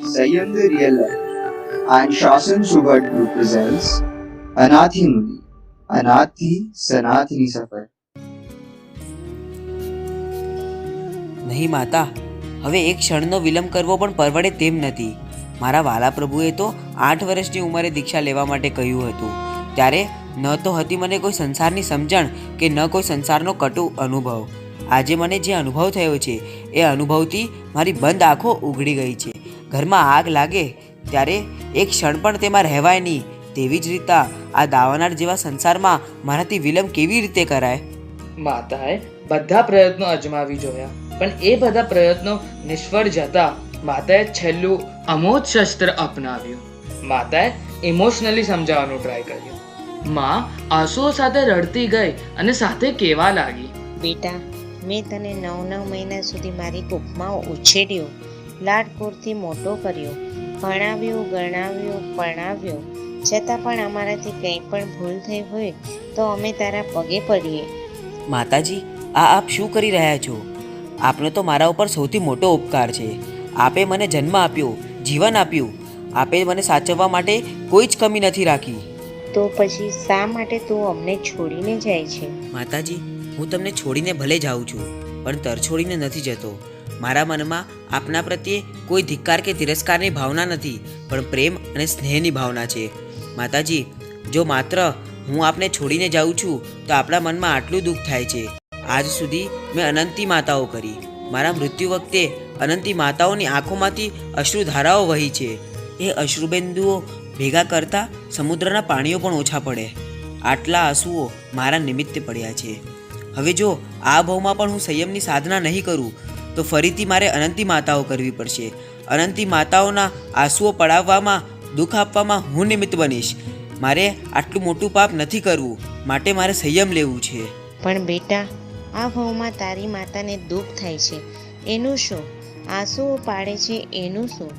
Sayyam the Real Life and Shasan Subhat Group presents Anathi Muni, Anathi Sanatini Safar. નહીં માતા, હવે એક ક્ષણનો વિલંબ કરવો પણ પરવડે તેમ નથી. મારા વાલા પ્રભુએ તો 8 વર્ષની ઉંમરે દીક્ષા લેવા માટે કહ્યું હતું. ત્યારે ન તો હતી મને કોઈ સંસારની સમજણ કે ન કોઈ સંસારનો કટુ અનુભવ. આજે મને જે અનુભવ થયો છે એ અનુભવથી મારી બંધ આંખો ઉઘડી ગઈ છે. ઘરમાં આગ લાગે ત્યારે એક ક્ષણ પણ તેમાં રહેવાય નહીં, તેવી જ રીતે આ દાવાનાર જેવા સંસારમાં મારાથી વિલંબ કેવી રીતે કરાય? માતાએ બધા પ્રયત્નો અજમાવી જોયા, પણ એ બધા પ્રયત્નો નિષ્ફળ જતા માતાએ છેલ્લું અમોઘ શસ્ત્ર અપનાવ્યું. માતાએ ઇમોશનલી સમજાવવાનું ટ્રાય કર્યું. માં આંસુઓ સાથે રડતી ગઈ અને સાથે કહેવા લાગી, બેટા, મેં તને 9 મહિના સુધી મારી કુખમાં ઉછેર્યો, લાડકોરથી મોટો કર્યો, ભણાવ્યો, ગણાવ્યો, પરણાવ્યો, છતાં પણ અમારાથી કંઈ પણ ભૂલ થઈ હોય તો અમે તારા પગે પડીએ. માતાજી, આપ શું કરી રહ્યા છો? આપનો તો મારા ઉપર સૌથી મોટો ઉપકાર છે. આપે મને જન્મ આપ્યો, જીવન આપ્યું. આપે મને સાચવવા માટે કોઈ જ કમી નથી રાખી. તો પછી શા માટે તું અમને છોડીને જાય છે? માતાજી, હું તમને છોડીને ભલે જાઉં છું, પણ તરછોડીને નથી જતો. મારા મનમાં આપના પ્રત્યે કોઈ ધિક્કાર કે તિરસ્કારની ભાવના નથી, પણ પ્રેમ અને સ્નેહની ભાવના છે. માતાજી, જો માત્ર હું આપને છોડીને જાઉં છું તો આપણા મનમાં આટલું દુઃખ થાય છે. આજ સુધી મેં અનંતી માતાઓ કરી. મારા મૃત્યુ વખતે અનંતી માતાઓની આંખોમાંથી અશ્રુધારાઓ વહી છે. એ અશ્રુબિંદુઓ ભેગા કરતાં સમુદ્રના પાણીઓ પણ ઓછા પડે. આટલા આંસુઓ મારા નિમિત્તે પડ્યા છે. હવે જો આ ભાવમાં પણ હું સંયમની સાધના નહીં કરું તો ફરીથી મારે અનંતી માતાઓ કરવી પડશે. અનંતી માતાઓના આંસુઓ પડાવવામાં, દુઃખ આપવામાં હું નિમિત્ત બનીશ. મારે આટલું મોટું પાપ નથી કરવું, માટે મારે સંયમ લેવું છે. પણ બેટા, આ ભાવમાં તારી માતાને દુઃખ થાય છે એનું શું? આંસુઓ પાડે છે એનું શું?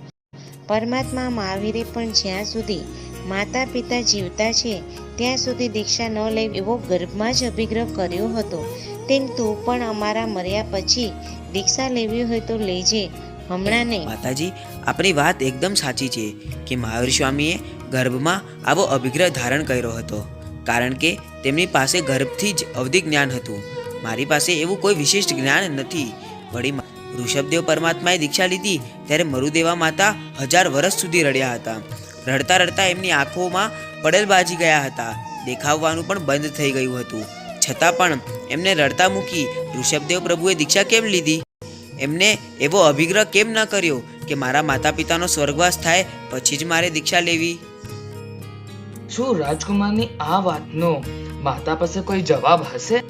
પરમાત્મા મહાવીરે પણ જ્યાં સુધી માતા પિતા જીવતા છે ત્યાં સુધી દીક્ષા ન લેવી એવો ગર્ભમાં જ અભિગ્રહ કર્યો હતો. તેમ તું પણ અમારા મર્યા પછી દીક્ષા લેવી હોય તો લેજે, હમણાં નહીં. માતાજી, આપણી વાત એકદમ સાચી છે કે મહાવીર સ્વામીએ ગર્ભમાં આવો અભિગ્રહ ધારણ કર્યો હતો, કારણ કે તેમની પાસે ગર્ભથી જ અવધિ જ્ઞાન હતું. મારી પાસે એવું કોઈ વિશિષ્ટ જ્ઞાન નથી. વળી ઋષભદેવ પરમાત્માએ દીક્ષા લીધી ત્યારે મરુદેવા માતા 1000 વર્ષ સુધી રડ્યા હતા. રડતા રડતા એમની આંખોમાં પડેલ બાજી ગયા હતા. દેખાવવાનું પણ બંધ થઈ ગયું હતું. છતાં પણ એમને રડતા મૂકી ઋષભદેવ પ્રભુએ દીક્ષા કેમ લીધી? એમને એવો અભિગ્રહ કેમ ન કર્યો કે મારા માતા પિતાનો સ્વર્ગવાસ થાય પછી જ મારે દીક્ષા લેવી? શું રાજકુમારની આ વાતનો માતા પાસે કોઈ જવાબ હશે?